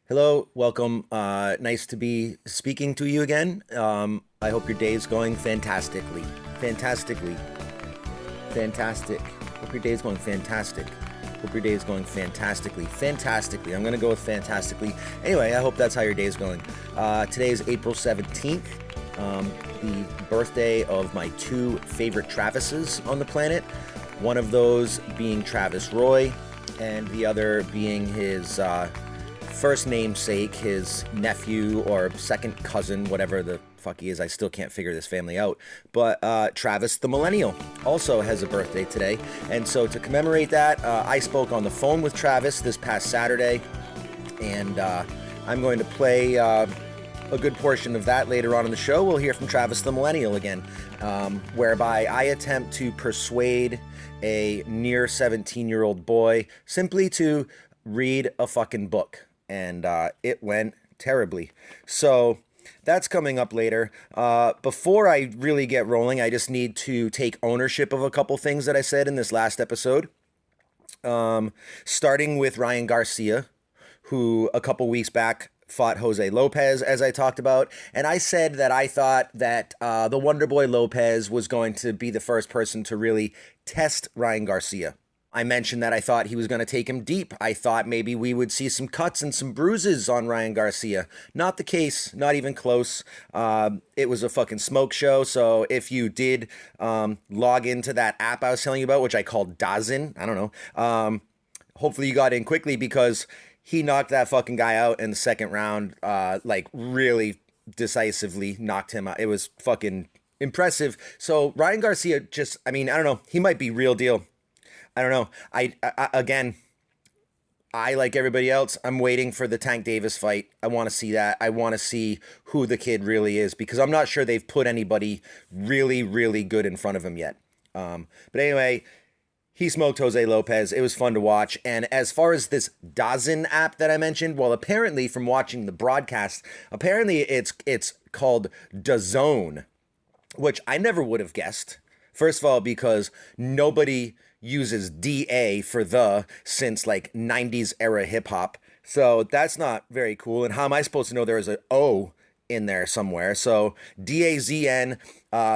Hello, welcome. Nice to be speaking to you again. I hope your day is going fantastically. Fantastically. Fantastic. Hope your day is going fantastic. Hope your day is going fantastically. Fantastically. I'm going to go with fantastically. Anyway, I hope that's how your day is going. Today is April 17th, the birthday of my two favorite Travises on the planet. One of those being Travis Roy, and the other being his first namesake, his nephew or second cousin, whatever the fuck he is. I still can't figure this family out. But Travis the Millennial also has a birthday today. And so to commemorate that, I spoke on the phone with Travis this past Saturday. And I'm going to play a good portion of that later on in the show. We'll hear from Travis the Millennial again, whereby I attempt to persuade a near 17-year-old boy simply to read a fucking book. And it went terribly. So that's coming up later. Before I really get rolling, I just need to take ownership of a couple things that I said in this last episode. Starting with Ryan Garcia, who a couple weeks back fought Jose Lopez, as I talked about. And I said that I thought that the Wonder Boy Lopez was going to be the first person to really test Ryan Garcia. I mentioned that I thought he was going to take him deep. I thought maybe we would see some cuts and some bruises on Ryan Garcia. Not the case, not even close. It was a fucking smoke show. So if you did log into that app I was telling you about, which I called Dazin, I don't know. Hopefully you got in quickly because he knocked that fucking guy out in the second round, like really decisively knocked him out. It was fucking impressive. So Ryan Garcia just, I don't know. He might be real deal. I don't know. Again, I, like everybody else, I'm waiting for the Tank Davis fight. I want to see that. I want to see who the kid really is because I'm not sure they've put anybody really, really good in front of him yet. But anyway, he smoked Jose Lopez. It was fun to watch. And as far as this Dazin app that I mentioned, well, apparently from watching the broadcast, apparently it's called DAZN, which I never would have guessed. First of all, because nobody uses DA for the since like 90s era hip hop. So that's not very cool. And how am I supposed to know there is an O in there somewhere? So DAZN,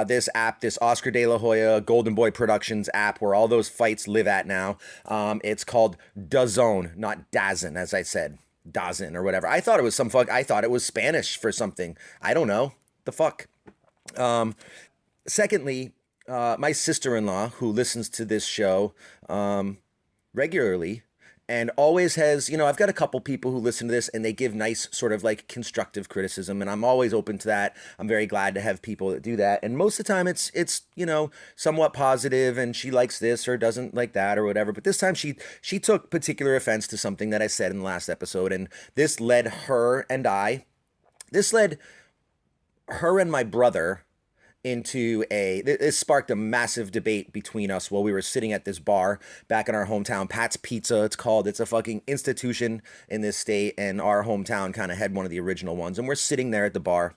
this app, this Oscar De La Hoya Golden Boy Productions app where all those fights live at now. It's called DAZN, not Dazn, as I said. Dazn or whatever. I thought it was I thought it was Spanish for something. I don't know. The fuck. Secondly, my sister-in-law, who listens to this show regularly and always has, I've got a couple people who listen to this and they give nice sort of like constructive criticism, and I'm always open to that. I'm very glad to have people that do that. And most of the time it's somewhat positive and she likes this or doesn't like that or whatever. But this time she took particular offense to something that I said in the last episode, and this led her and my brother into this sparked a massive debate between us while we were sitting at this bar back in our hometown. Pat's Pizza, it's called. It's a fucking institution in this state, and our hometown kind of had one of the original ones. And we're sitting there at the bar.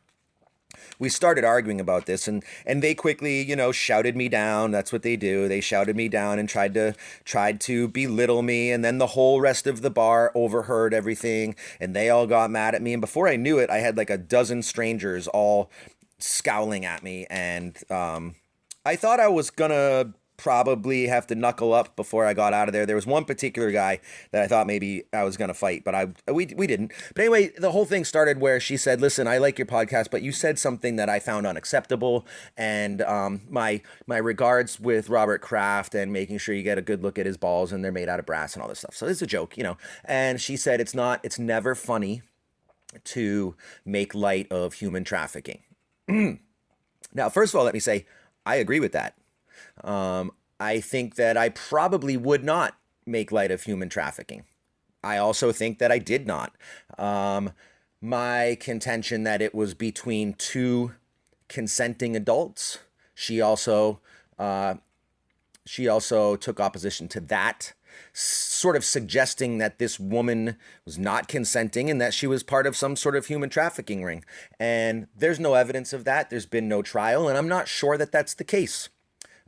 We started arguing about this, and they quickly, shouted me down. That's what they do. They shouted me down and tried to belittle me, and then the whole rest of the bar overheard everything, and they all got mad at me. And before I knew it, I had like a dozen strangers all scowling at me, and I thought I was gonna probably have to knuckle up before I got out of there. There was one particular guy that I thought maybe I was gonna fight, but we didn't. But anyway, the whole thing started where she said, "Listen, I like your podcast, but you said something that I found unacceptable, and my regards with Robert Kraft and making sure you get a good look at his balls and they're made out of brass and all this stuff. So it's a joke, And she said it's never funny to make light of human trafficking." Now, first of all, let me say, I agree with that. I think that I probably would not make light of human trafficking. I also think that I did not. My contention that it was between two consenting adults. She also took opposition to that, sort of suggesting that this woman was not consenting and that she was part of some sort of human trafficking ring. And there's no evidence of that. There's been no trial, and I'm not sure that that's the case.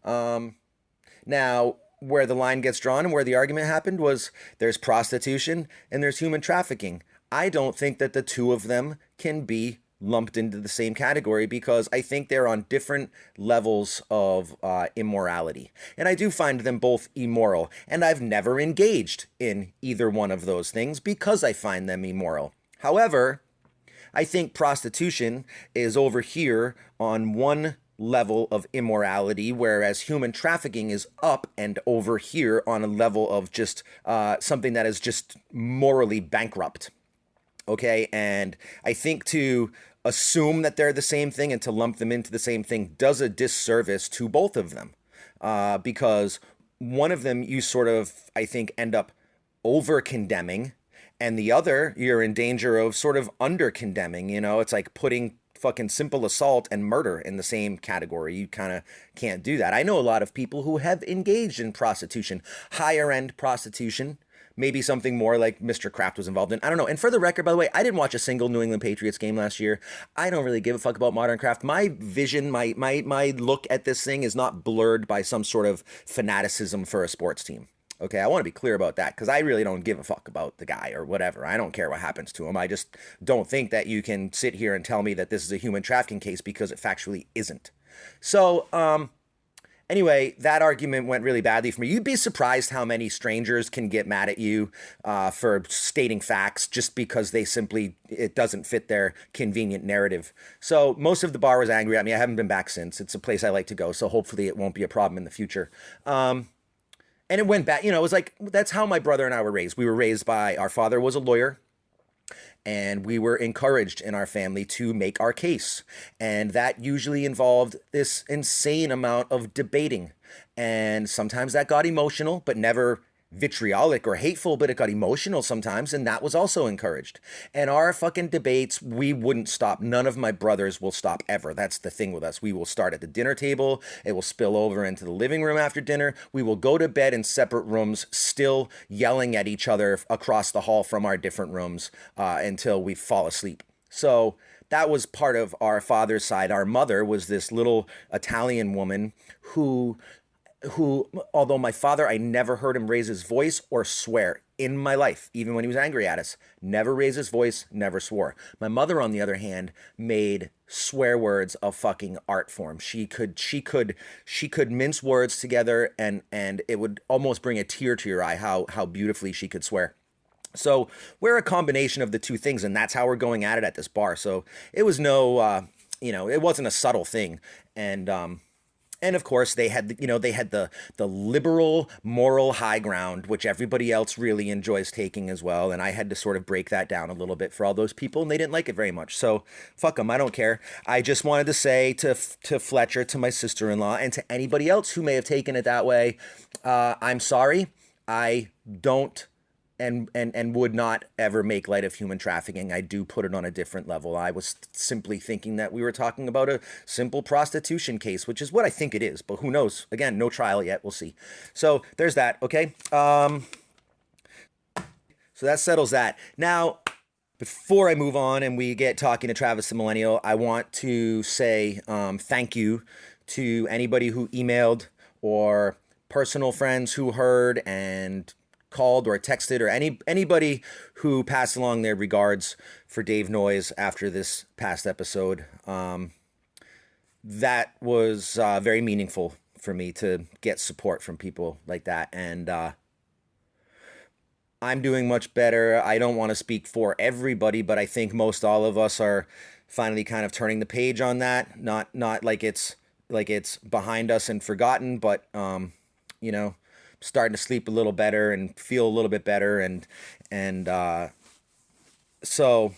Now, where the line gets drawn and where the argument happened was there's prostitution and there's human trafficking. I don't think that the two of them can be lumped into the same category because I think they're on different levels of immorality. And I do find them both immoral. And I've never engaged in either one of those things because I find them immoral. However, I think prostitution is over here on one level of immorality, whereas human trafficking is up and over here on a level of just something that is just morally bankrupt. Okay, and I think to assume that they're the same thing and to lump them into the same thing does a disservice to both of them, because one of them you sort of, I think, end up over condemning, and the other you're in danger of sort of under condemning. You know, it's like putting fucking simple assault and murder in the same category. You kind of can't do that. I know a lot of people who have engaged in prostitution, higher end prostitution. Maybe something more like Mr. Kraft was involved in. I don't know. And for the record, by the way, I didn't watch a single New England Patriots game last year. I don't really give a fuck about modern craft. My vision, my look at this thing is not blurred by some sort of fanaticism for a sports team. Okay, I want to be clear about that because I really don't give a fuck about the guy or whatever. I don't care what happens to him. I just don't think that you can sit here and tell me that this is a human trafficking case because it factually isn't. So, anyway, that argument went really badly for me. You'd be surprised how many strangers can get mad at you for stating facts just because it doesn't fit their convenient narrative. So most of the bar was angry at me. I haven't been back since. It's a place I like to go, so hopefully it won't be a problem in the future. And it went back, it was like, that's how my brother and I were raised. We were raised by, our father was a lawyer. And we were encouraged in our family to make our case. And that usually involved this insane amount of debating. And sometimes that got emotional, but never vitriolic or hateful, but it got emotional sometimes. And that was also encouraged. And our fucking debates, we wouldn't stop. None of my brothers will stop ever. That's the thing with us. We will start at the dinner table. It will spill over into the living room after dinner. We will go to bed in separate rooms, still yelling at each other across the hall from our different rooms until we fall asleep. So that was part of our father's side. Our mother was this little Italian woman who, although my father, I never heard him raise his voice or swear in my life, even when he was angry at us. Never raised his voice, never swore. My mother, on the other hand, made swear words a fucking art form. She could mince words together and it would almost bring a tear to your eye how beautifully she could swear. So we're a combination of the two things, and that's how we're going at it at this bar. So it was it wasn't a subtle thing. And of course, they had the liberal moral high ground, which everybody else really enjoys taking as well. And I had to sort of break that down a little bit for all those people, and they didn't like it very much. So fuck them. I don't care. I just wanted to say to Fletcher, to my sister-in-law, and to anybody else who may have taken it that way, I'm sorry. I don't and would not ever make light of human trafficking. I do put it on a different level. I was simply thinking that we were talking about a simple prostitution case, which is what I think it is, but who knows? Again, no trial yet. We'll see. So there's that. Okay. So that settles that. Now, before I move on and we get talking to Travis the Millennial, I want to say thank you to anybody who emailed or personal friends who heard and called or texted, or anybody who passed along their regards for Dave Noyes after this past episode. That was very meaningful for me to get support from people like that. And I'm doing much better. I don't want to speak for everybody, but I think most all of us are finally kind of turning the page on that. Not like it's behind us and forgotten, but starting to sleep a little better and feel a little bit better. And so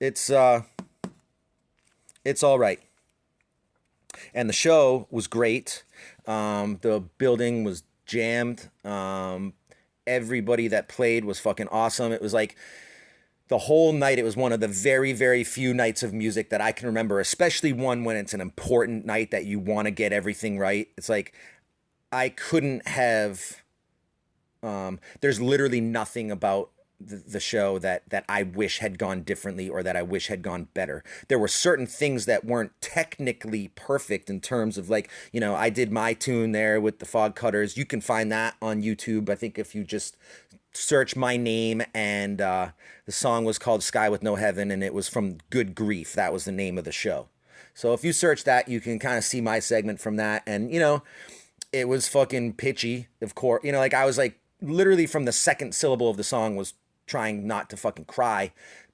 it's all right. And the show was great. The building was jammed. Everybody that played was fucking awesome. It was like the whole night, it was one of the very, very few nights of music that I can remember, especially one when it's an important night that you want to get everything right. It's like, I couldn't have, there's literally nothing about the show that I wish had gone differently or that I wish had gone better. There were certain things that weren't technically perfect in terms of I did my tune there with the fog cutters. You can find that on YouTube. I think if you just search my name, and the song was called Sky with No Heaven, and it was from Good Grief. That was the name of the show. So if you search that, you can kind of see my segment from that. And, it was fucking pitchy, of course. Like I was like, literally from the second syllable of the song was trying not to fucking cry.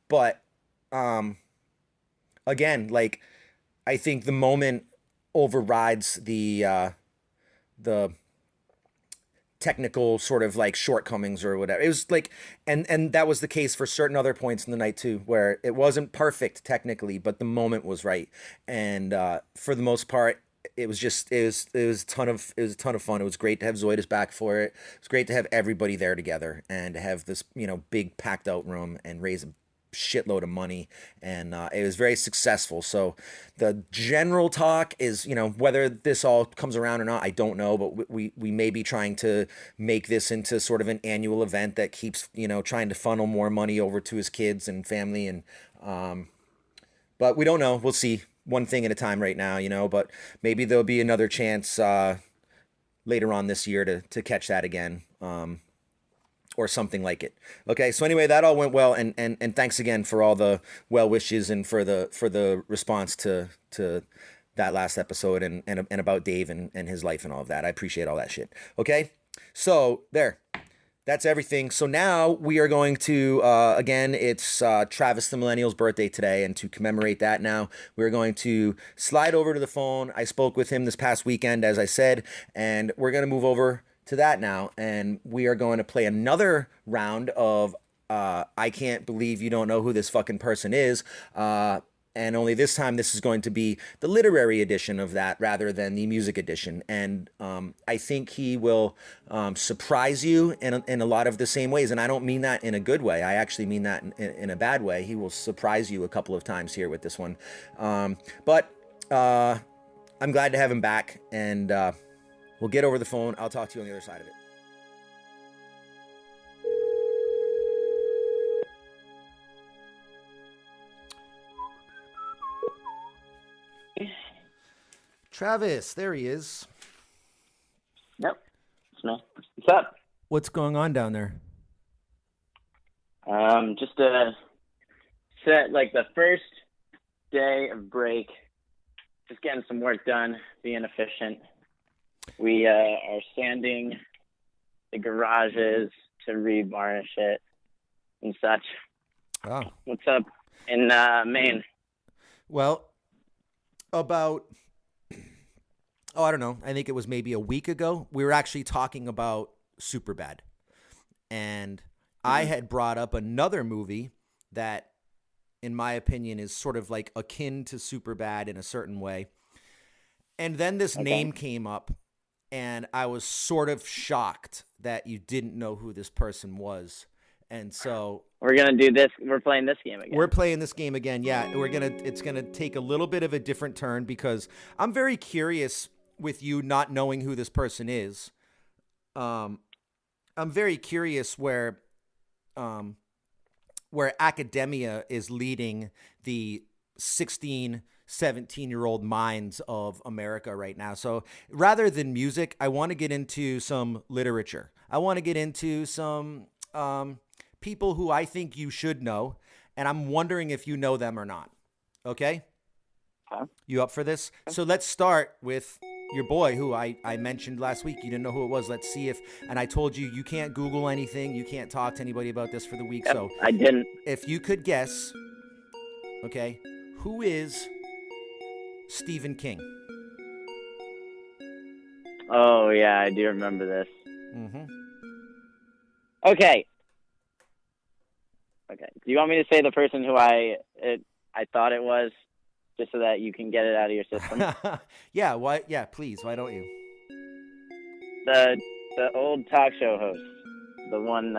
But again, like, I think the moment overrides the technical sort of like shortcomings or whatever. It was like, and that was the case for certain other points in the night too, where it wasn't perfect technically, but the moment was right. And for the most part, it was a ton of fun. It was great to have Zoidus back for it. It was great to have everybody there together and to have this big packed out room and raise a shitload of money, and it was very successful. So the general talk is, whether this all comes around or not, I don't know, but we may be trying to make this into sort of an annual event that keeps, trying to funnel more money over to his kids and family, and but we don't know. We'll see, one thing at a time right now, but maybe there'll be another chance later on this year to catch that again. Or something like it. Okay, so anyway, that all went well, and thanks again for all the well wishes and for the response to that last episode and about Dave and his life and all of that. I appreciate all that shit. Okay, so that's everything. So now we are going to again, it's Travis the Millennial's birthday today, and to commemorate that, now we're going to slide over to the phone. I spoke with him this past weekend, as I said, and we're going to move over to that now, and we are going to play another round of I Can't Believe You Don't Know Who This Fucking Person Is, and only this time this is going to be the literary edition of that rather than the music edition. And I think he will surprise you in a lot of the same ways, and I don't mean that in a good way. I actually mean that in a bad way. He will surprise you a couple of times here with this one, but I'm glad to have him back, and we'll get over the phone. I'll talk to you on the other side of it. Travis, there he is. Yep. What's up? What's going on down there? Just set like the first day of break. Just getting some work done, being efficient. We are sanding the garages to revarnish it and such. Oh. What's up in Maine? Well, I don't know. I think it was maybe a week ago. We were actually talking about Superbad. And I had brought up another movie that, in my opinion, is sort of like akin to Superbad in a certain way. And then this name came up, and I was sort of shocked that you didn't know who this person was. And so we're going to do this. We're playing this game again. We're playing this game again. Yeah. It's going to take a little bit of a different turn because I'm very curious with you not knowing who this person is. I'm very curious where academia is leading the 16, 17-year-old minds of America right now. So rather than music, I want to get into some literature. I want to get into some people who I think you should know, and I'm wondering if you know them or not. Okay? You up for this? So let's start with your boy who I mentioned last week. You didn't know who it was. Let's see if, and I told you, you can't Google anything. You can't talk to anybody about this for the week. Yep, so I didn't. If you could guess, okay, who is Stephen King? Oh, yeah, I do remember this. Mm-hmm. Okay. Do you want me to say the person who I thought it was, just so that you can get it out of your system? Yeah. Why? Yeah. Please. Why don't you? The old talk show host, the one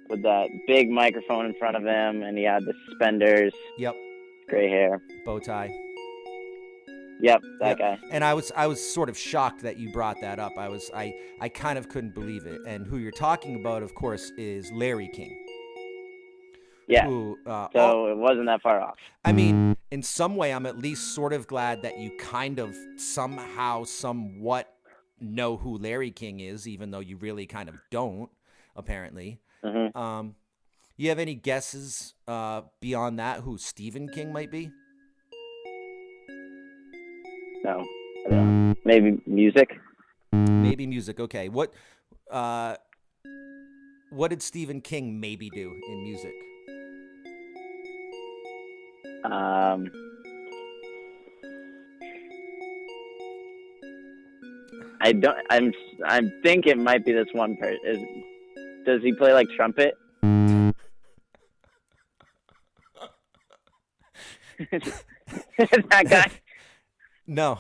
with that big microphone in front of him, and he had the suspenders. Yep. Gray hair. Bow tie. Yep, that guy. And I was sort of shocked that you brought that up. I kind of couldn't believe it. And who you're talking about, of course, is Larry King. Yeah. Who, so it wasn't that far off. I mean, in some way, I'm at least sort of glad that you kind of somehow, somewhat know who Larry King is, even though you really kind of don't. apparently. Mm-hmm. You have any guesses beyond that who Stephen King might be? No, I don't know. Maybe music. Maybe music. Okay. What did Stephen King maybe do in music? I don't. I think it might be this one person. Does he play like trumpet? That guy. No.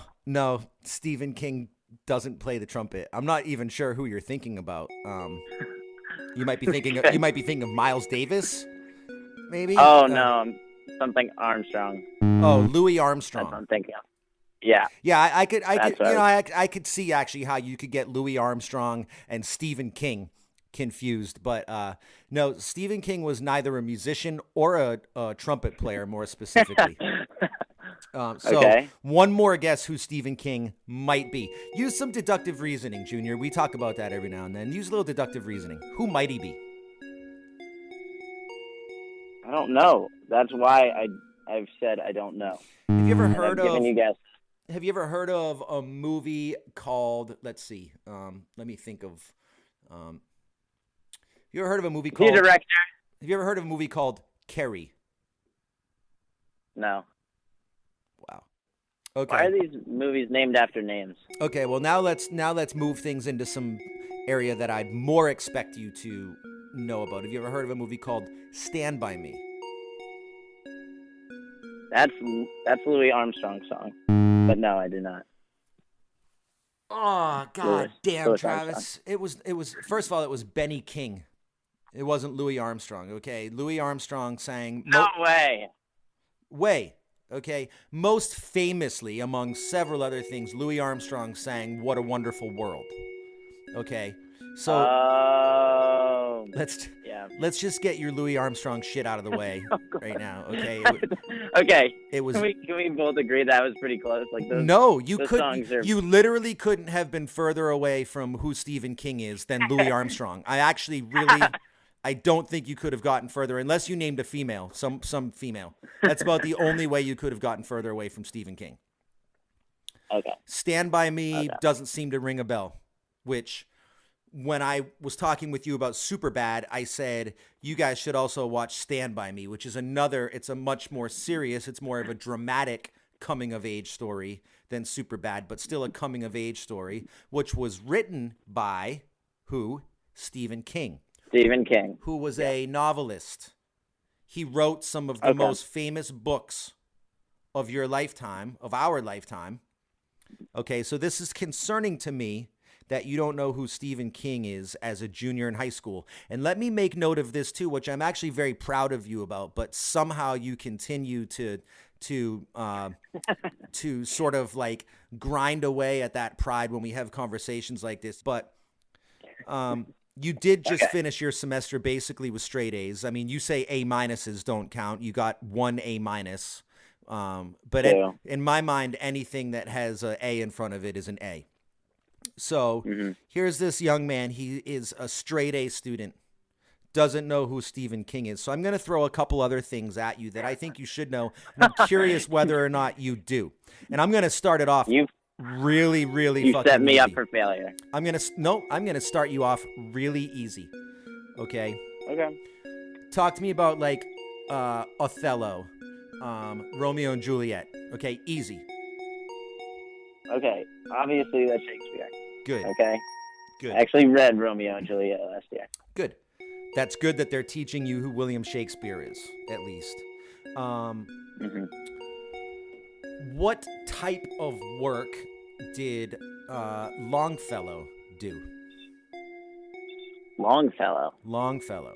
Stephen King doesn't play the trumpet. I'm not even sure who you're thinking about. You might be thinking. You might be thinking of Miles Davis, maybe. Oh no, something Armstrong. Oh, Louis That's Armstrong. what I'm thinking of. Yeah. Yeah, I could, That's you know, right. I could see actually how you could get Louis Armstrong and Stephen King confused, but no, Stephen King was neither a musician or a trumpet player, more specifically. So Okay. one more guess who Stephen King might be. Use some deductive reasoning, Junior. We talk about that every now and then. Use a little deductive reasoning. Who might he be? I don't know. That's why I've said I don't know. Have you ever And heard I've given of? you guesses. Have you ever heard of a movie called? Let's see. Let me think of. You ever heard of a movie Is he a called? director? Have you ever heard of a movie called Carrie? No. Wow. Why are Okay. these movies named after names? Okay. Well, now let's move things into some area that I'd more expect you to know about. Have you ever heard of a movie called Stand By Me? That's Louis Armstrong's song. But no, I did not. Oh God, Louis. damn, Louis Travis! It was. First of all, it was Benny King. It wasn't Louis Armstrong. Okay, Louis Armstrong sang. No way. Way. Okay. Most famously, among several other things, Louis Armstrong sang "What a Wonderful World." Okay. So Oh. Yeah. let's just get your Louis Armstrong shit out of the way right now. Okay. Okay. It was. Can we both agree that was pretty close? Like those. No, you those could. songs are- You literally couldn't have been further away from who Stephen King is than Louis Armstrong. I actually really. I don't think you could have gotten further unless you named a female, some female. That's about the only way you could have gotten further away from Stephen King. Okay. Stand By Me Okay. doesn't seem to ring a bell, which when I was talking with you about Superbad, I said you guys should also watch Stand By Me, which is it's a much more serious, it's more of a dramatic coming of age story than Superbad, but still a coming of age story, which was written by who? Stephen King. Stephen King. Who was a novelist. He wrote some of the most famous books of your lifetime, of our lifetime. Okay, so this is concerning to me that you don't know who Stephen King is as a junior in high school. And let me make note of this too, which I'm actually very proud of you about, but somehow you continue to sort of like grind away at that pride when we have conversations like this. But you did just finish your semester basically with straight A's. I mean, you say A minuses don't count. You got one A minus. But in my mind, anything that has an A in front of it is an A. So here's this young man. He is a straight A student. Doesn't know who Stephen King is. So I'm going to throw a couple other things at you that I think you should know. And I'm curious whether or not you do. And I'm going to start it off really You fucking set me easy. up for failure. I'm going to start you off really easy. Okay? Okay. Talk to me about like Othello, Romeo and Juliet. Okay, easy. Okay. Obviously, that's Shakespeare. Good. Okay. Good. I actually read Romeo and Juliet last year. Good. That's good that they're teaching you who William Shakespeare is, at least. What type of work did Longfellow do? Longfellow. Longfellow.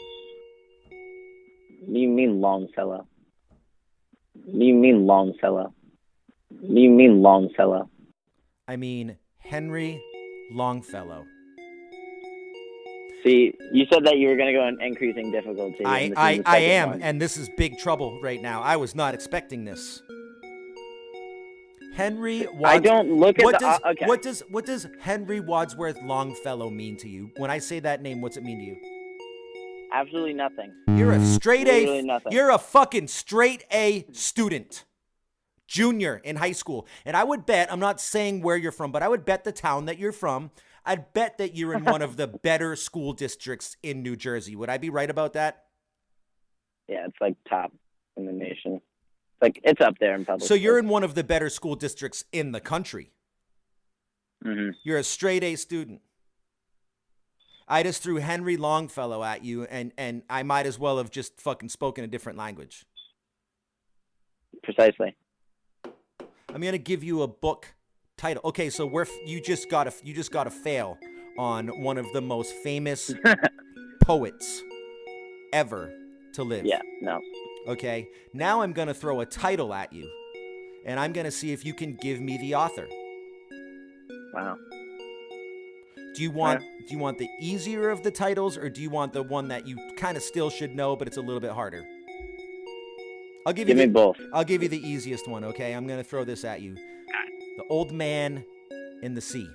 What do you mean Longfellow? What do you mean Longfellow? What do you mean Longfellow? I mean Henry Longfellow. See, you said that you were going to go in increasing difficulty. I and this is the am, second one. and this is big trouble right now. I was not expecting this. Henry Wadsworth. I don't look at okay. okay. What does Henry Wadsworth Longfellow mean to you? When I say that name, what's it mean to you? Absolutely nothing. You're a straight Literally A. nothing. You're a fucking straight A student. Junior in high school. And I would bet, I'm not saying where you're from, but I would bet the town that you're from, I'd bet that you're in one of the better school districts in New Jersey. Would I be right about that? Yeah, it's like top in the nation. Like it's up there in public. So you're in one of the better school districts in the country. Mm-hmm. You're a straight A student. I just threw Henry Longfellow at you, and I might as well have just fucking spoken a different language. Precisely. I'm gonna give you a book title. Okay, so you just got to fail on one of the most famous poets ever to live. Yeah, no. Okay, now I'm gonna throw a title at you, and I'm gonna see if you can give me the author. Wow. Do you want the easier of the titles, or do you want the one that you kind of still should know, but it's a little bit harder? Give me both. I'll give you the easiest one, okay? I'm going to throw this at you. The Old Man in the Sea.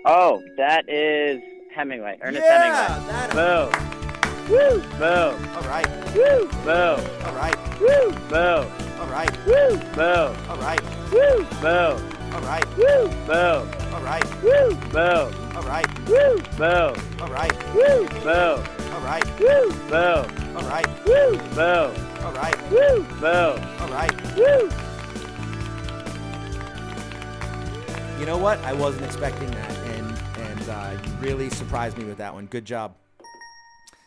Oh, that is Hemingway. Ernest Hemingway. Boom. Woo. Boom. All right. Woo. Boom. All right. Woo. Boom. All right. Woo. Boom. All right. Woo. Boom. All right. Woo. Boom. All right. Woo. Boom. All right. Woo. Boom. All right. Woo. Boom. All right. Woo. Boom. All right. Woo. Boom. All right. Woo. Boom. All right. Woo. You know what? I wasn't expecting that, and you really surprised me with that one. Good job.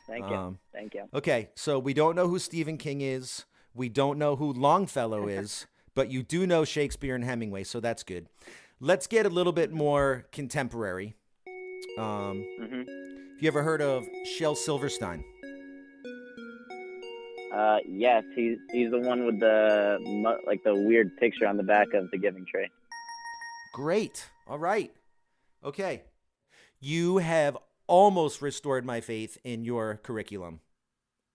Thank you. Thank you. Okay, so we don't know who Stephen King is. We don't know who Longfellow is, but you do know Shakespeare and Hemingway, so that's good. Let's get a little bit more contemporary. Have you ever heard of Shel Silverstein? Yes, he's the one with the weird picture on the back of the Giving Tree. Great. All right. Okay. You have almost restored my faith in your curriculum.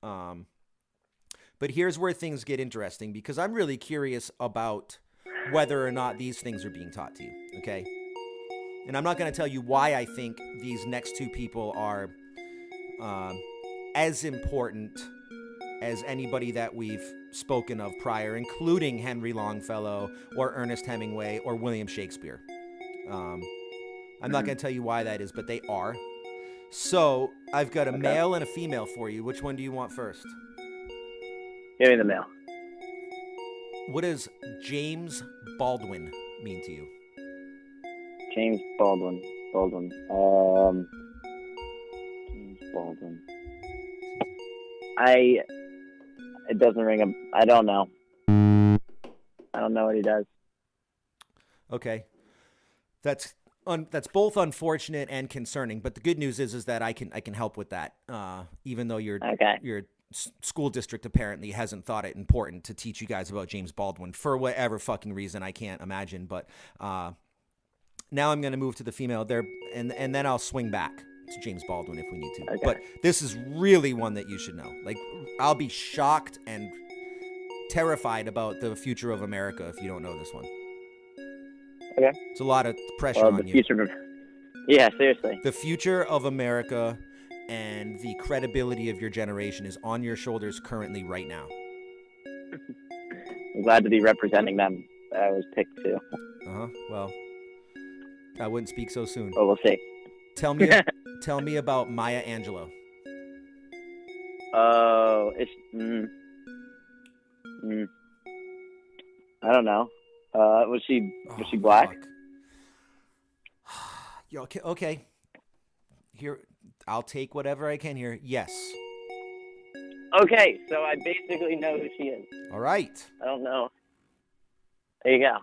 But here's where things get interesting, because I'm really curious about whether or not these things are being taught to you. Okay. And I'm not going to tell you why I think these next two people are as important as anybody that we've spoken of prior, including Henry Longfellow or Ernest Hemingway or William Shakespeare. I'm not going to tell you why that is, but they are. So I've got a male and a female for you. Which one do you want first? Give me the male. What does James Baldwin mean to you? James Baldwin. James Baldwin. It doesn't ring a... I don't know. I don't know what he does. Okay. That's both unfortunate and concerning, but the good news is that I can help with that. Even though your school district apparently hasn't thought it important to teach you guys about James Baldwin for whatever fucking reason, I can't imagine. But now I'm going to move to the female there, and then I'll swing back to James Baldwin if we need to. Okay. But this is really one that you should know. Like, I'll be shocked and terrified about the future of America if you don't know this one. Okay. It's a lot of pressure on you. Yeah, seriously. The future of America and the credibility of your generation is on your shoulders currently right now. I'm glad to be representing them. I was picked too. Well, I wouldn't speak so soon. Oh, we'll see. Tell me about Maya Angelou. Oh, it's I don't know. Was she black? Okay. Here, I'll take whatever I can here. Yes. Okay, so I basically know who she is. All right. I don't know. There you go.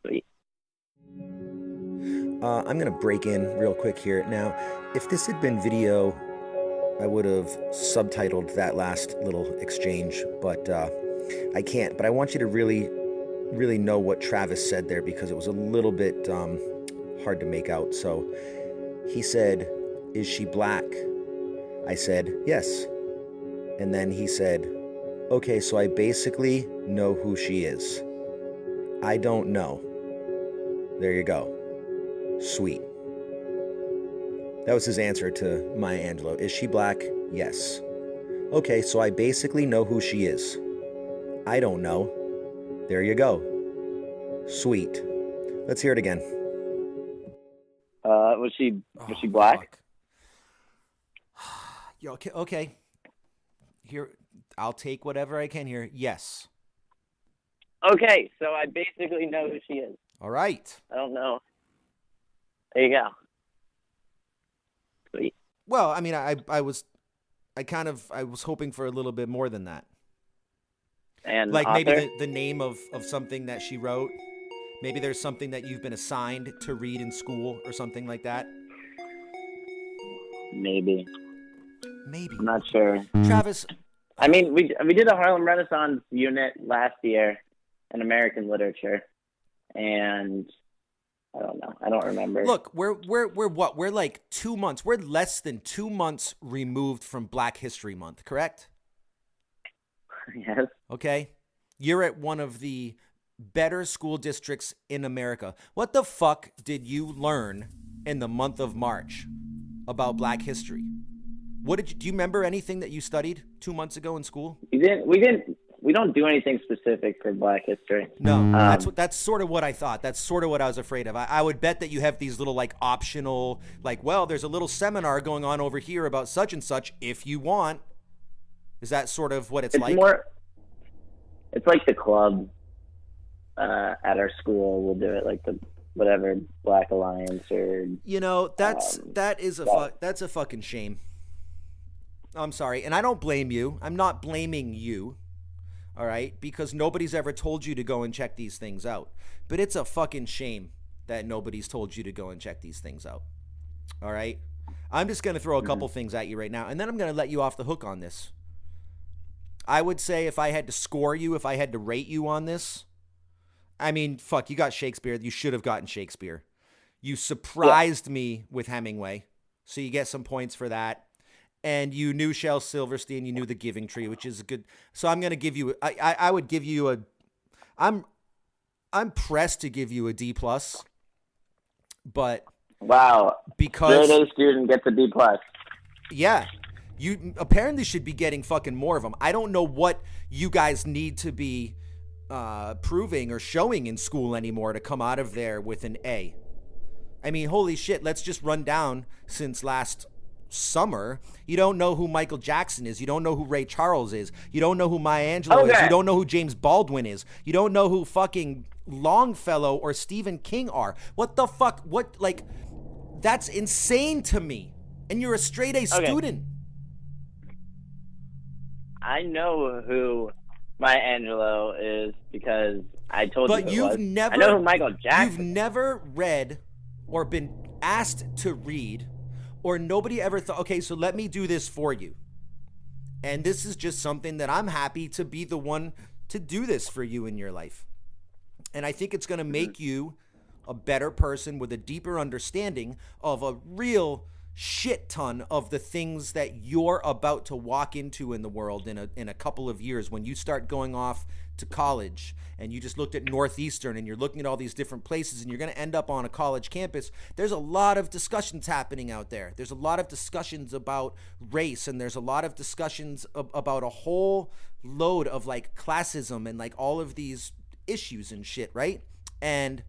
Sweet. I'm going to break in real quick here. Now, if this had been video, I would have subtitled that last little exchange, but I can't. But I want you to really, really know what Travis said there, because it was a little bit hard to make out. So he said, "Is she black?" I said, "Yes." And then he said, "Okay, so I basically know who she is. I don't know." There you go. Sweet. That was his answer to Maya Angelou. Is she black? Yes. Okay, so I basically know who she is. I don't know. There you go. Sweet. Let's hear it again. Was she black? Okay. Here, I'll take whatever I can here. Yes. Okay, so I basically know who she is. All right. I don't know. There you go. Sweet. Well, I mean, I was hoping for a little bit more than that. And like author? maybe the name of something that she wrote. Maybe there's something that you've been assigned to read in school or something like that. Maybe. Maybe. I'm not sure. Travis. I mean, we did a Harlem Renaissance unit last year in American literature, and I don't know. I don't remember. Look, we're what? We're like 2 months. We're less than 2 months removed from Black History Month, correct? Yes. Okay. You're at one of the better school districts in America. What the fuck did you learn in the month of March about Black history? Do you remember anything that you studied 2 months ago in school? We don't do anything specific for Black history. No, that's sort of what I thought. That's sort of what I was afraid of. I would bet that you have these little like optional, like, well, there's a little seminar going on over here about such and such if you want. Is that sort of what it's like? It's like the club at our school. We'll do it like the whatever Black Alliance or. You know, that's a fucking shame. I'm sorry, and I don't blame you. I'm not blaming you. All right, because nobody's ever told you to go and check these things out. But it's a fucking shame that nobody's told you to go and check these things out. All right, I'm just gonna throw a couple things at you right now, and then I'm gonna let you off the hook on this. I would say if I had to score you, if I had to rate you on this, I mean, fuck, you got Shakespeare. You should have gotten Shakespeare. You surprised me with Hemingway, so you get some points for that. And you knew Shel Silverstein, you knew The Giving Tree, which is good. So I'm going to give you, I would give you I'm pressed to give you a D+, but. Wow. Because. Straight A student gets a D+. Yeah. You apparently should be getting fucking more of them. I don't know what you guys need to be proving or showing in school anymore to come out of there with an A. I mean, holy shit, let's just run down since last summer. You don't know who Michael Jackson is. You don't know who Ray Charles is. You don't know who Maya Angelou is. You don't know who James Baldwin is. You don't know who fucking Longfellow or Stephen King are. What the fuck? What, like, that's insane to me. And you're a straight A student. I know who Maya Angelou is because I told you. But you've never. I know who Michael Jackson. You've never read or been asked to read. Or nobody ever thought, okay, so let me do this for you. And this is just something that I'm happy to be the one to do this for you in your life. And I think it's going to make you a better person with a deeper understanding of a real shit ton of the things that you're about to walk into in the world in a couple of years when you start going off to college and you just looked at Northeastern and you're looking at all these different places and you're going to end up on a college campus. There's a lot of discussions happening out there. There's a lot of discussions about race, and there's a lot of discussions about a whole load of like classism and like all of these issues and shit, right? And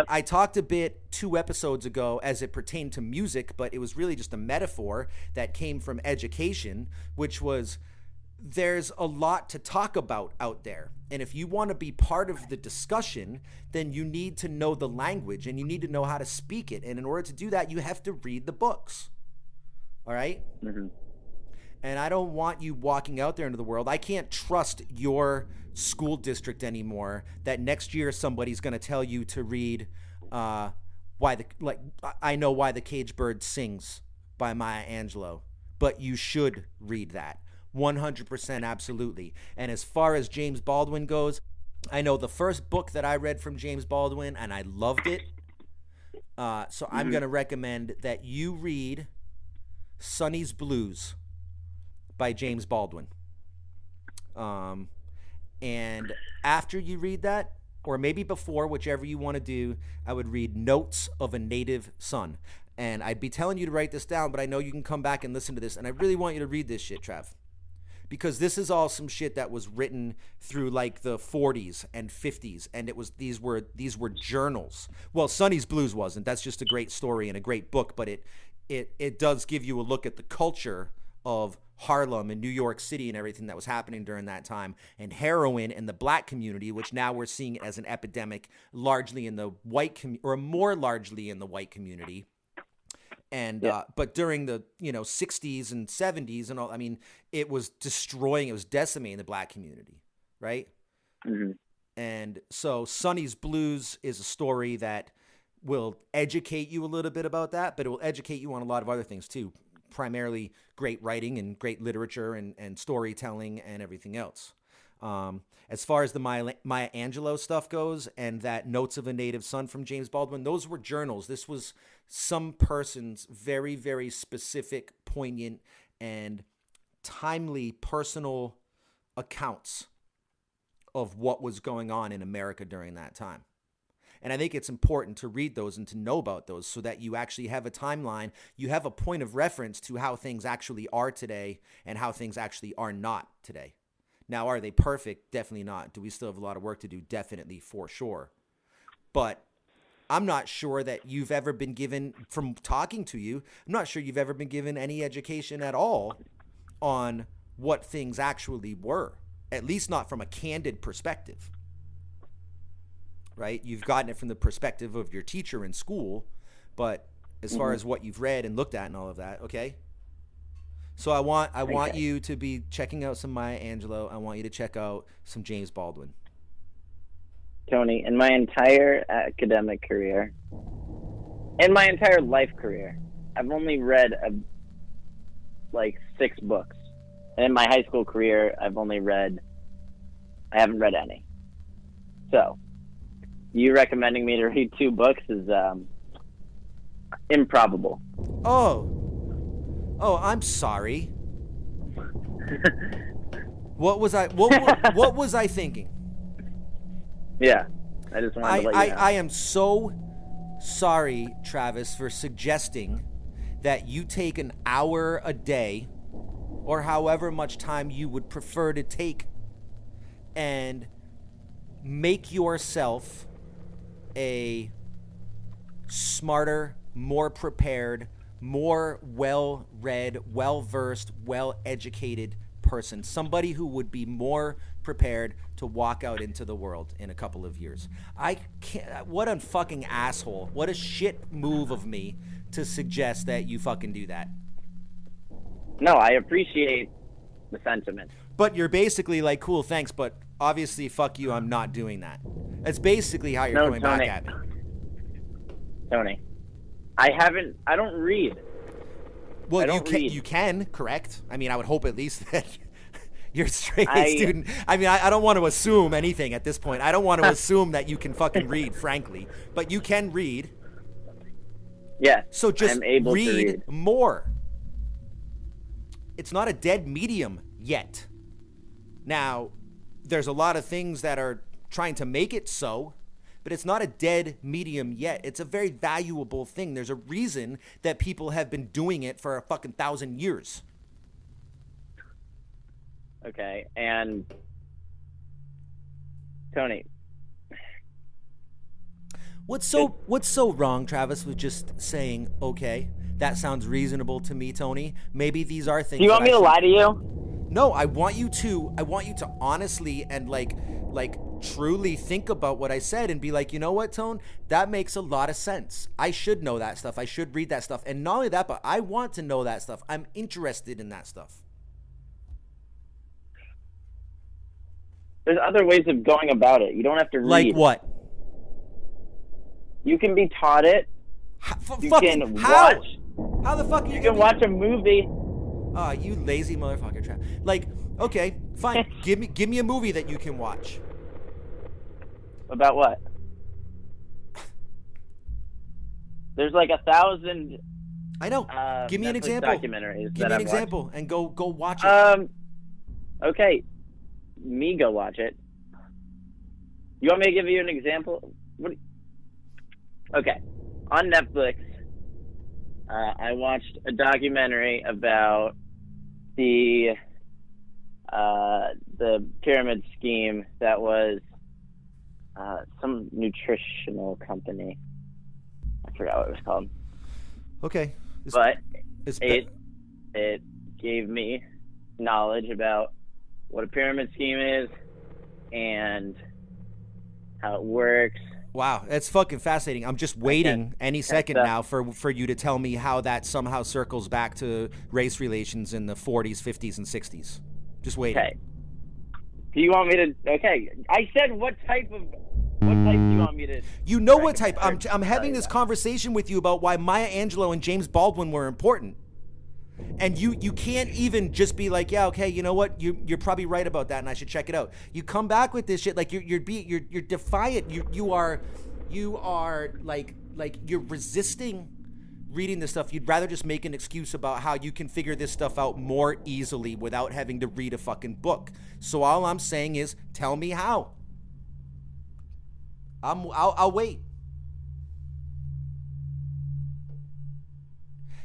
I talked a bit 2 episodes ago as it pertained to music, but it was really just a metaphor that came from education, which was there's a lot to talk about out there. And if you want to be part of the discussion, then you need to know the language and you need to know how to speak it. And in order to do that, you have to read the books. All right? Mm-hmm. And I don't want you walking out there into the world. I can't trust your school district anymore that next year somebody's going to tell you to read I Know Why the Caged Bird Sings by Maya Angelou. But you should read that. 100% absolutely. And as far as James Baldwin goes, I know the first book that I read from James Baldwin and I loved it. So I'm going to recommend that you read Sonny's Blues by James Baldwin. And after you read that, or maybe before, whichever you want to do, I would read Notes of a Native Son. And I'd be telling you to write this down, but I know you can come back and listen to this. And I really want you to read this shit, Trav. Because this is all some shit that was written through like the 40s and 50s. And these were journals. Well, Sonny's Blues wasn't. That's just a great story and a great book. But it does give you a look at the culture of Harlem and New York City and everything that was happening during that time, and heroin in the black community, which now we're seeing it as an epidemic largely in the white or more largely in the white community. And but during the 60s and 70s and all, I mean, it was decimating the black community, right? Mm-hmm. And so Sonny's Blues is a story that will educate you a little bit about that, but it will educate you on a lot of other things too, primarily great writing and great literature and storytelling and everything else. As far as the Maya Angelou stuff goes and that Notes of a Native Son from James Baldwin, those were journals. This was some person's very, very specific, poignant, and timely personal accounts of what was going on in America during that time. And I think it's important to read those and to know about those so that you actually have a timeline, you have a point of reference to how things actually are today and how things actually are not today. Now, are they perfect? Definitely not. Do we still have a lot of work to do? Definitely, for sure. But I'm not sure that you've ever been given, from talking to you, I'm not sure you've ever been given any education at all on what things actually were, at least not from a candid perspective. Right? You've gotten it from the perspective of your teacher in school, but as far as what you've read and looked at and all of that, okay? So I want you to be checking out some Maya Angelou. I want you to check out some James Baldwin. Tony, in my entire academic career, in my entire life career, I've only read like 6 books. And in my high school career, I haven't read any. So, you recommending me to read 2 books is improbable. Oh, I'm sorry. What was I thinking? Yeah, I just wanted to let you know. I am so sorry, Travis, for suggesting that you take an hour a day or however much time you would prefer to take and make yourself a smarter, more prepared, more well-read, well-versed, well-educated person. Somebody who would be more prepared to walk out into the world in a couple of years. I can't. What a fucking asshole. What a shit move of me to suggest that you fucking do that. No, I appreciate the sentiment. But you're basically like, cool, thanks, but obviously, fuck you, I'm not doing that. That's basically how you're coming back at me. Tony, I don't read. Well, you can, correct? I mean, I would hope at least that you're a straight A student. I mean, I don't want to assume anything at this point. I don't want to assume that you can fucking read, frankly. But you can read. Yeah. So just I'm able to read more. It's not a dead medium yet. Now, there's a lot of things that are trying to make it so, but it's not a dead medium yet. It's a very valuable thing. There's a reason that people have been doing it for a fucking 1,000 years. Okay, and Tony, what's so wrong, Travis, with just saying, okay, that sounds reasonable to me, Tony. Maybe these are things. Do you want me to lie to you? No, I want you to honestly and like truly think about what I said and be like, you know what, Tone? That makes a lot of sense. I should know that stuff. I should read that stuff. And not only that, but I want to know that stuff. I'm interested in that stuff. There's other ways of going about it. You don't have to read. Like what? You can be taught it. You can watch. How the fuck are you can watch a movie. Oh, you lazy motherfucker, Trav. Like, okay, fine. give me a movie that you can watch. About what? There's like 1,000. I know. Give me an example. Documentaries. Give me an example and go watch it. Okay. Me go watch it. You want me to give you an example? Okay. On Netflix, I watched a documentary about the pyramid scheme that was some nutritional company. I forgot what it was called. Okay. But it gave me knowledge about what a pyramid scheme is and how it works. Wow, that's fucking fascinating. I'm just waiting any second now for you to tell me how that somehow circles back to race relations in the 40s, 50s, and 60s. Just waiting. Okay. Do you want me to? Okay, I said what type do you want me to? You know what type? I'm having this conversation with you about why Maya Angelou and James Baldwin were important. And you can't even just be like, yeah, okay, you know what? You're probably right about that, and I should check it out. You come back with this shit like you're defiant. You are like you're resisting reading this stuff. You'd rather just make an excuse about how you can figure this stuff out more easily without having to read a fucking book. So all I'm saying is, tell me how. I'll wait.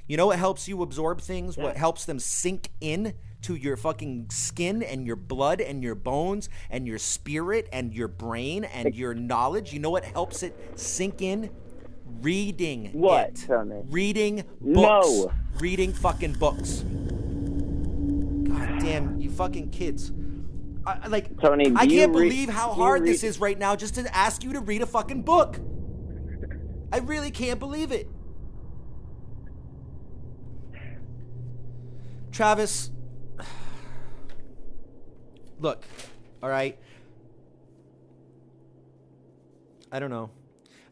You know what helps you absorb things? Yeah. What helps them sink in to your fucking skin and your blood and your bones and your spirit and your brain and your knowledge? You know what helps it sink in? Reading what? It. Reading books. No. Reading fucking books. God damn, you fucking kids. Tony, I can't believe how hard this is right now just to ask you to read a fucking book. I really can't believe it. Travis, look, all right? I don't know.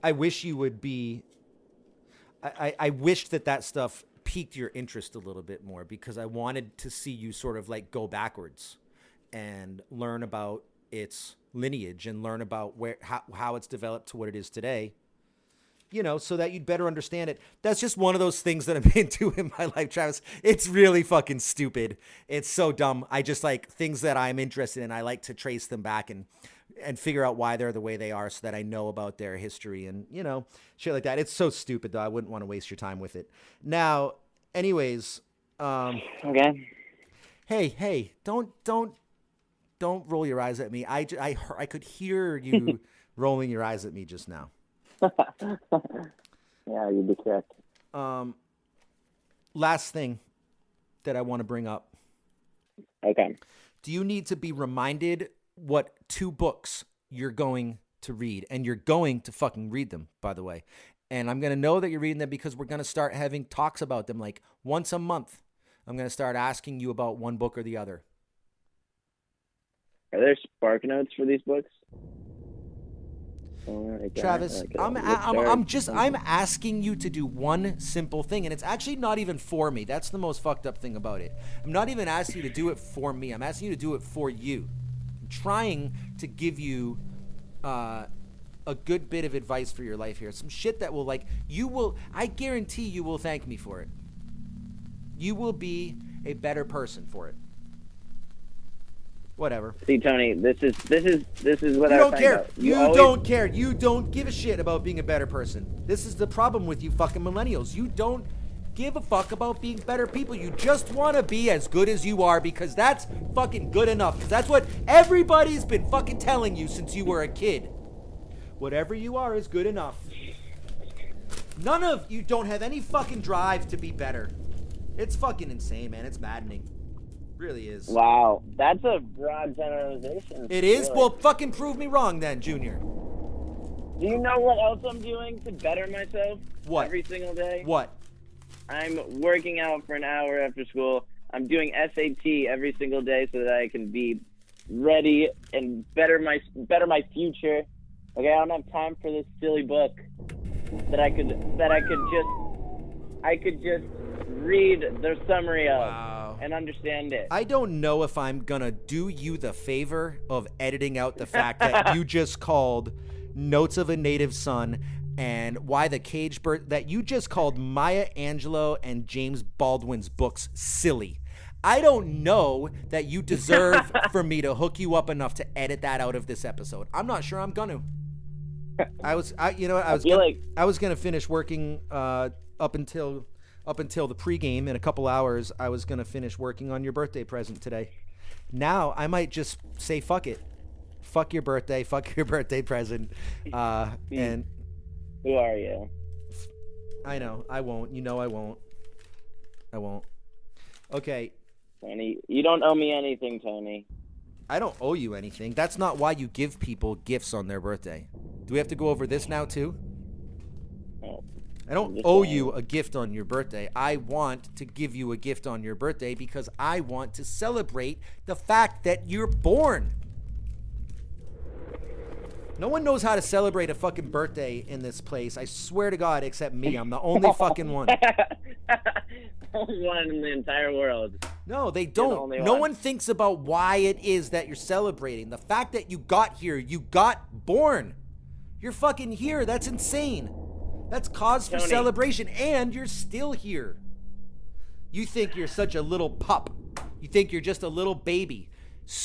I wish you would be... I wish that stuff piqued your interest a little bit more, because I wanted to see you sort of like go backwards and learn about its lineage and learn about how it's developed to what it is today. You know, so that you'd better understand it. That's just one of those things that I'm into in my life, Travis. It's really fucking stupid. It's so dumb. I just like things that I'm interested in. I like to trace them back and figure out why they're the way they are, so that I know about their history and, you know, shit like that. It's so stupid, though. I wouldn't want to waste your time with it. Now, anyways. Okay. Hey, don't roll your eyes at me. I could hear you rolling your eyes at me just now. Yeah, you'd be correct. Last thing that I want to bring up. Okay. Do you need to be reminded what 2 books you're going to read? And you're going to fucking read them, by the way. And I'm going to know that you're reading them because we're going to start having talks about them like once a month. I'm going to start asking you about one book or the other. Are there spark notes for these books? Travis, I'm asking you to do one simple thing, and it's actually not even for me. That's the most fucked up thing about it. I'm not even asking you to do it for me. I'm asking you to do it for you. I'm trying to give you a good bit of advice for your life here. Some shit that will, like, I guarantee you will thank me for it. You will be a better person for it. Whatever. See, Tony, this is what you I don't care. About. You don't care. You don't give a shit about being a better person. This is the problem with you fucking millennials. You don't give a fuck about being better people. You just want to be as good as you are, because that's fucking good enough. Because that's what everybody's been fucking telling you since you were a kid. Whatever you are is good enough. None of you don't have any fucking drive to be better. It's fucking insane, man. It's maddening. Really is. Wow, that's a broad generalization. It is? Really. Well, fucking prove me wrong then, Junior. Do you know what else I'm doing to better myself? What? Every single day? What? I'm working out for an hour after school. I'm doing SAT every single day so that I can be ready and better my future. Okay, I don't have time for this silly book that I could just read the summary of. Wow. And understand it. I don't know if I'm gonna do you the favor of editing out the fact that you just called Notes of a Native Son and Why the Cage Bird, that you just called Maya Angelou and James Baldwin's books silly. I don't know that you deserve for me to hook you up enough to edit that out of this episode. I'm not sure I'm gonna. I was gonna finish working up until up until the pregame in a couple hours, I was going to finish working on your birthday present today. Now I might just say, fuck it. Fuck your birthday. Fuck your birthday present. And who are you? I know. I won't. You know I won't. I won't. Okay. Tony, you don't owe me anything, Tony. I don't owe you anything. That's not why you give people gifts on their birthday. Do we have to go over this now too? No. I don't owe you a gift on your birthday. I want to give you a gift on your birthday because I want to celebrate the fact that you're born. No one knows how to celebrate a fucking birthday in this place. I swear to God, except me. I'm the only fucking one. Only one in the entire world. No, they don't. No one thinks about why it is that you're celebrating. The fact that you got here, you got born. You're fucking here. That's insane. That's cause for celebration, and you're still here. You think you're such a little pup. You think you're just a little baby.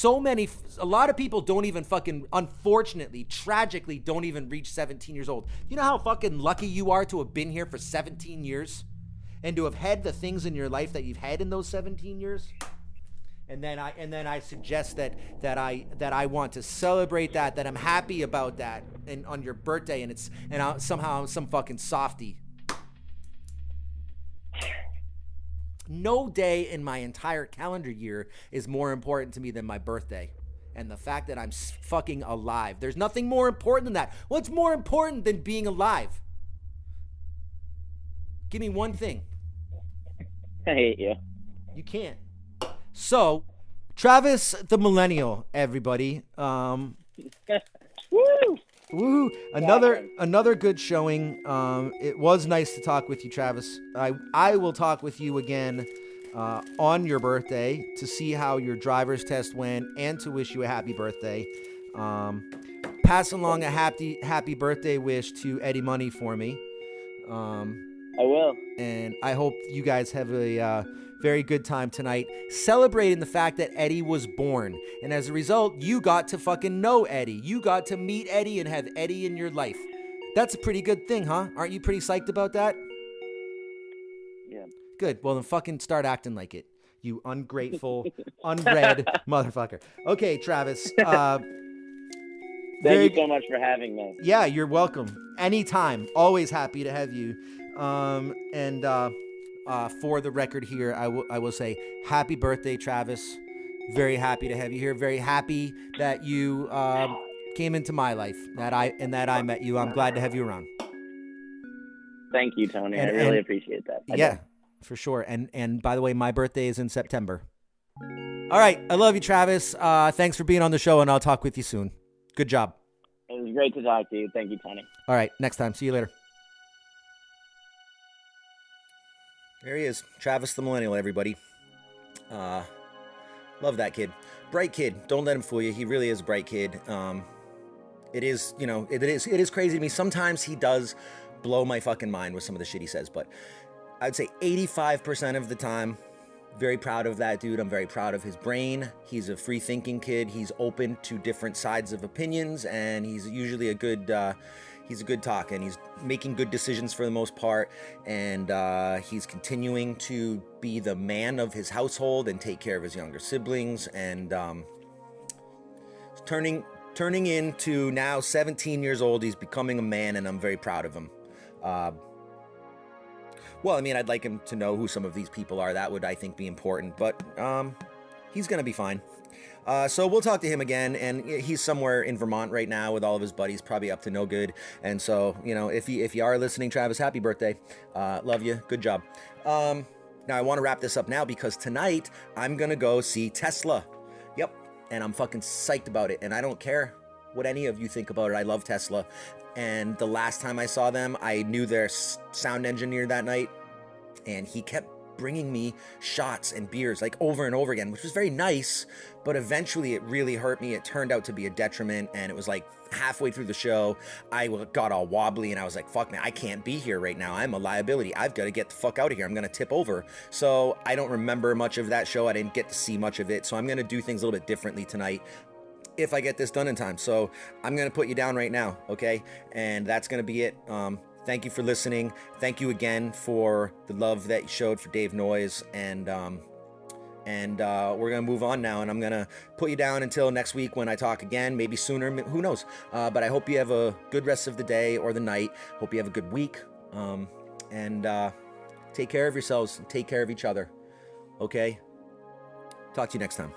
A lot of people don't even fucking, unfortunately, tragically, don't even reach 17 years old. You know how fucking lucky you are to have been here for 17 years? And to have had the things in your life that you've had in those 17 years? And then I suggest that I want to celebrate that I'm happy about that, and on your birthday, and somehow I'm some fucking softy. No day in my entire calendar year is more important to me than my birthday, and the fact that I'm fucking alive. There's nothing more important than that. What's more important than being alive? Give me one thing. I hate you. You can't. So, Travis the Millennial, everybody. Woo! Woo! Another good showing. It was nice to talk with you, Travis. I will talk with you again on your birthday to see how your driver's test went and to wish you a happy birthday. Pass along a happy birthday wish to Eddie Money for me. I will. And I hope you guys have a very good time tonight celebrating the fact that Eddie was born. And as a result, you got to fucking know Eddie. You got to meet Eddie and have Eddie in your life. That's a pretty good thing, huh? Aren't you pretty psyched about that? Yeah. Good. Well, then fucking start acting like it. You ungrateful, unread motherfucker. Okay, Travis. Thank you so much for having me. Yeah, you're welcome. Anytime. Always happy to have you. For the record here, I will say happy birthday, Travis. Very happy to have you here. Very happy that you came into my life, that I met you. I'm glad to have you around. Thank you, Tony. I really appreciate that. Yeah, for sure. And by the way, my birthday is in September. All right. I love you, Travis. Thanks for being on the show, and I'll talk with you soon. Good job. It was great to talk to you. Thank you, Tony. All right. Next time. See you later. There he is, Travis the Millennial, everybody. Love that kid. Bright kid. Don't let him fool you. He really is a bright kid. It is crazy to me. Sometimes he does blow my fucking mind with some of the shit he says, but I'd say 85% of the time, very proud of that dude. I'm very proud of his brain. He's a free-thinking kid. He's open to different sides of opinions, and he's usually a good talk, and he's making good decisions for the most part, and he's continuing to be the man of his household and take care of his younger siblings, and turning into now 17 years old. He's becoming a man, and I'm very proud of him. Well, I mean, I'd like him to know who some of these people are. That would, I think, be important, but he's gonna be fine. So we'll talk to him again, and he's somewhere in Vermont right now with all of his buddies, probably up to no good. And so, if you are listening, Travis, happy birthday. Love you. Good job. Now I want to wrap this up now because tonight I'm going to go see Tesla. Yep. And I'm fucking psyched about it. And I don't care what any of you think about it. I love Tesla. And the last time I saw them, I knew their sound engineer that night, and he kept bringing me shots and beers like over and over again, which was very nice, but eventually it really hurt me. It turned out to be a detriment, and it was like halfway through the show, I got all wobbly, and I was like, fuck, man, I can't be here right now. I'm a liability. I've got to get the fuck out of here. I'm going to tip over. So I don't remember much of that show. I didn't get to see much of it, so I'm going to do things a little bit differently tonight if I get this done in time. So I'm going to put you down right now, okay? And that's going to be it. Thank you for listening. Thank you again for the love that you showed for Dave Noyes, and we're gonna move on now, and I'm gonna put you down until next week when I talk again, maybe sooner, who knows. But I hope you have a good rest of the day or the night. Hope you have a good week, and take care of yourselves and take care of each other. Okay, talk to you next time.